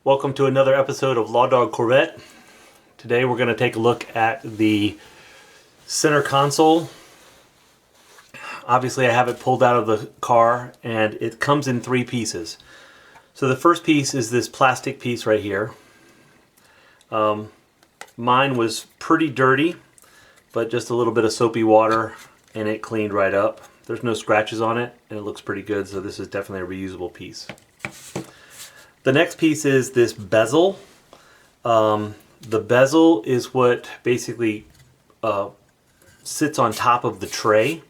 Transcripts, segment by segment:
Welcome to another episode of Law Dog Corvette. Today we're going to take a look at the center console. Obviously I have it pulled out of the car and it comes in three pieces. So the first piece is this plastic piece right here. Mine was pretty dirty, but just a little bit of soapy water and it cleaned right up. There's no scratches on it and it looks pretty good, so this is definitely a reusable piece. The next piece is this bezel. The bezel is what basically sits on top of the tray.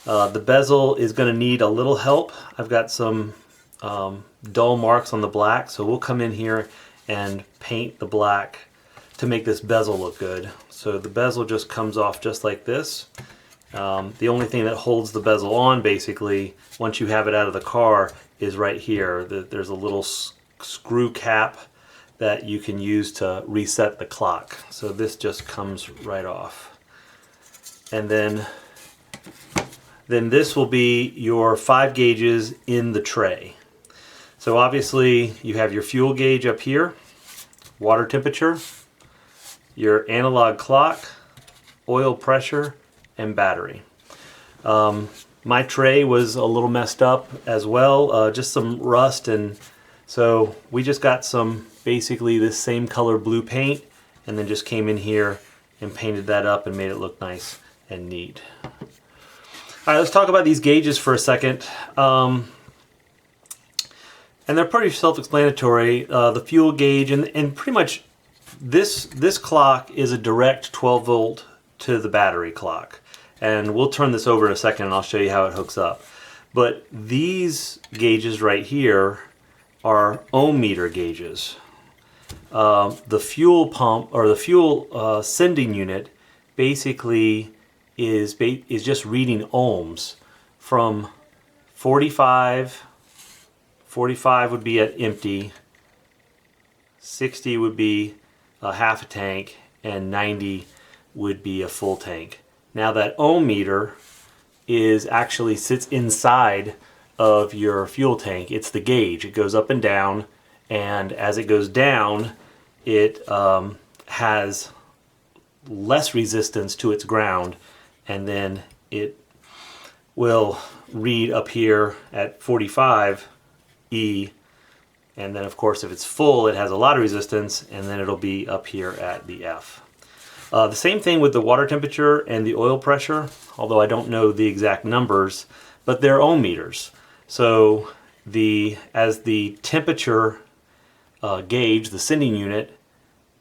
The bezel is going to need a little help. I've got some dull marks on the black, so we'll come in here and paint the black to make this bezel look good. So the bezel just comes off just like this. The only thing that holds the bezel on, basically, once you have it out of the car, is right here. There's a little screw cap that you can use to reset the clock. So this just comes right off. And then this will be your 5 gauges in the tray. So obviously you have your fuel gauge up here, water temperature, your analog clock, oil pressure, and battery. My tray was a little messed up as well, just some rust, and so we just got some basically this same color blue paint and then just came in here and painted that up and made it look nice and neat. Alright, let's talk about these gauges for a second. And they're pretty self-explanatory. The fuel gauge and pretty much this clock is a direct 12 volt to the battery clock. And we'll turn this over in a second and I'll show you how it hooks up. But these gauges right here are ohm meter gauges. The fuel pump or the fuel sending unit basically is just reading ohms from 45 would be at empty, 60 would be a half a tank, and 90 would be a full tank. Now that ohm meter actually sits inside of your fuel tank. It's the gauge. It goes up and down, and as it goes down it has less resistance to its ground, and then it will read up here at 45 E, and then of course if it's full it has a lot of resistance, and then it'll be up here at the F. The same thing with the water temperature and the oil pressure, although I don't know the exact numbers, but they're ohm meters. So as the temperature gauge, the sending unit,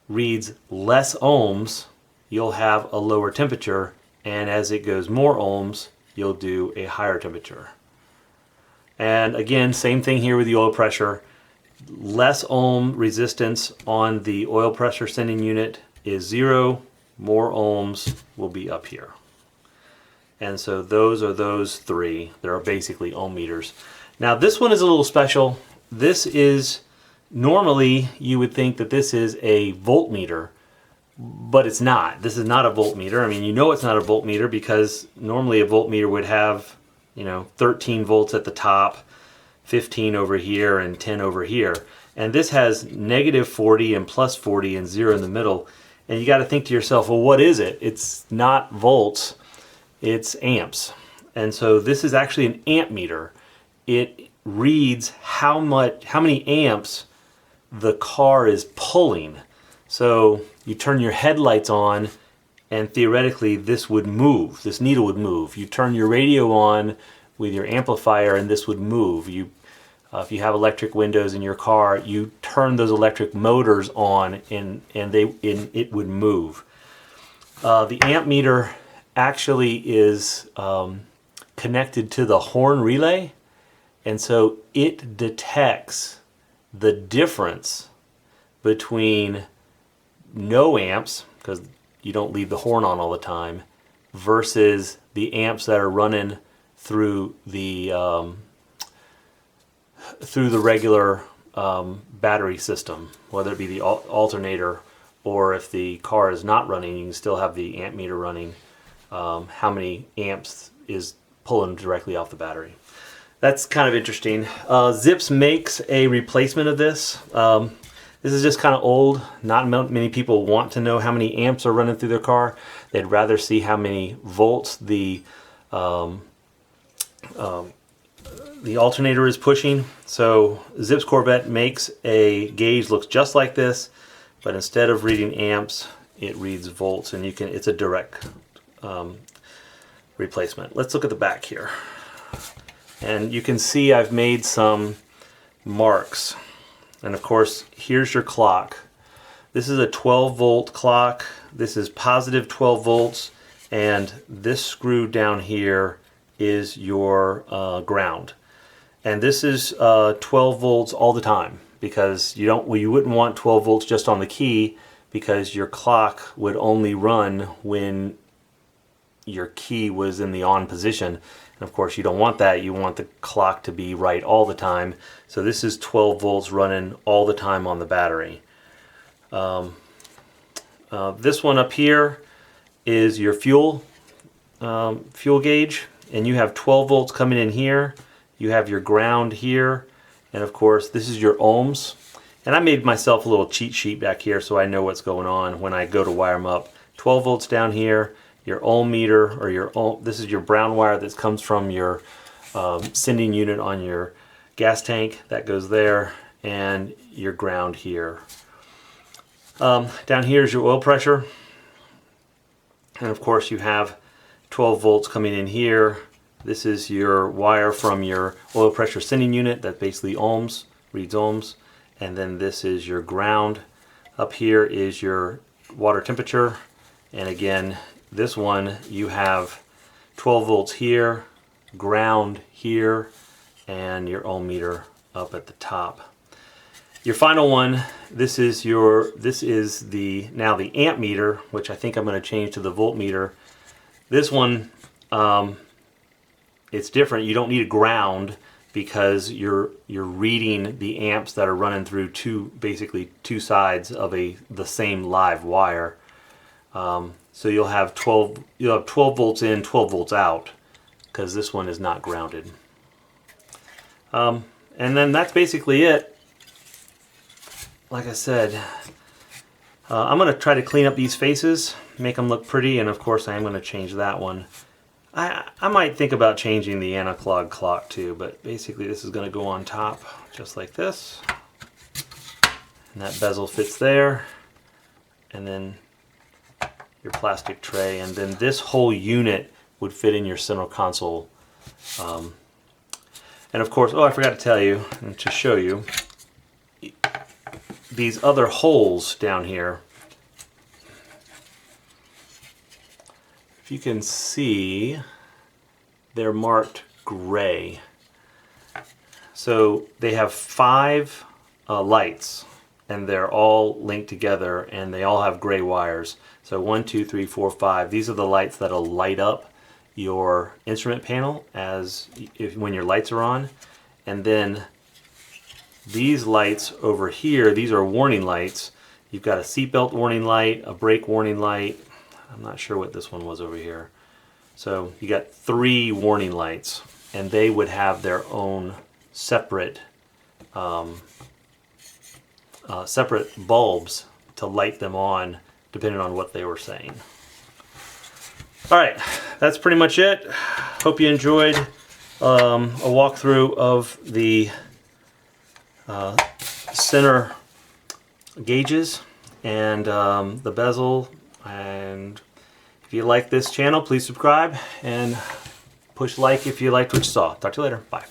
reads less ohms, you'll have a lower temperature, and as it goes more ohms, you'll do a higher temperature. And again, same thing here with the oil pressure. Less ohm resistance on the oil pressure sending unit is 0, more ohms will be up here. And so those are those three. They're basically ohm meters. Now this one is a little special. This is, normally you would think that this is a voltmeter, but it's not. This is not a voltmeter. I mean, you know it's not a voltmeter because normally a voltmeter would have, 13 volts at the top, 15 over here, and 10 over here. And this has -40 and +40 and 0 in the middle. And you got to think to yourself, well, what is it? It's not volts. It's amps. And so this is actually an amp meter. It reads how many amps the car is pulling. So you turn your headlights on and theoretically this would move. This needle would move. You turn your radio on with your amplifier and this would move. If you have electric windows in your car, you turn those electric motors on and it would move. The amp meter actually is connected to the horn relay, and so it detects the difference between no amps, because you don't leave the horn on all the time, versus the amps that are running through the regular battery system, whether it be the alternator or if the car is not running, you can still have the amp meter running. How many amps is pulling directly off the battery. That's kind of interesting. Zips makes a replacement of this. This is just kind of old. Not many people want to know how many amps are running through their car. They'd rather see how many volts the alternator is pushing. So Zips Corvette makes a gauge looks just like this, but instead of reading amps, it reads volts, and it's a direct replacement. Let's look at the back here. And you can see I've made some marks. And of course, here's your clock. This is a 12 volt clock. This is positive 12 volts. And this screw down here is your ground. And this is 12 volts all the time, because you wouldn't want 12 volts just on the key, because your clock would only run when your key was in the on position. And of course you don't want that. You want the clock to be right all the time. So this is 12 volts running all the time on the battery. This one up here is your fuel gauge, and you have 12 volts coming in here. You have your ground here, and of course this is your ohms. And I made myself a little cheat sheet back here so I know what's going on when I go to wire them up. 12 volts down here, your ohm meter, or this is your brown wire that comes from your sending unit on your gas tank, that goes there, and your ground here. Down here is your oil pressure, and of course you have 12 volts coming in here. This is your wire from your oil pressure sending unit that basically ohms, reads ohms. And then this is your ground. Up here is your water temperature. And again, this one you have 12 volts here, ground here, and your ohm meter up at the top. Your final one, this is the amp meter, which I think I'm going to change to the voltmeter. This one, it's different. You don't need a ground, because you're reading the amps that are running through basically two sides of the same live wire. So you'll have 12 volts in, 12 volts out, because this one is not grounded. And then that's basically it. Like I said, I'm going to try to clean up these faces, make them look pretty, and of course I am going to change that one. I might think about changing the analog clock too, but basically this is going to go on top just like this, and that bezel fits there, and then your plastic tray, and then this whole unit would fit in your center console. And of course, I forgot to tell you and to show you these other holes down here. If you can see, they're marked gray. So they have 5 lights, and they're all linked together, and they all have gray wires. So 1, 2, 3, 4, 5. These are the lights that'll light up your instrument panel when your lights are on. And then these lights over here, these are warning lights. You've got a seatbelt warning light, a brake warning light. I'm not sure what this one was over here. So you got 3 warning lights, and they would have their own separate bulbs to light them on depending on what they were saying. Alright, that's pretty much it. Hope you enjoyed a walkthrough of the center gauges and the bezel. And if you like this channel, please subscribe and push like if you liked what you saw. Talk to you later. Bye.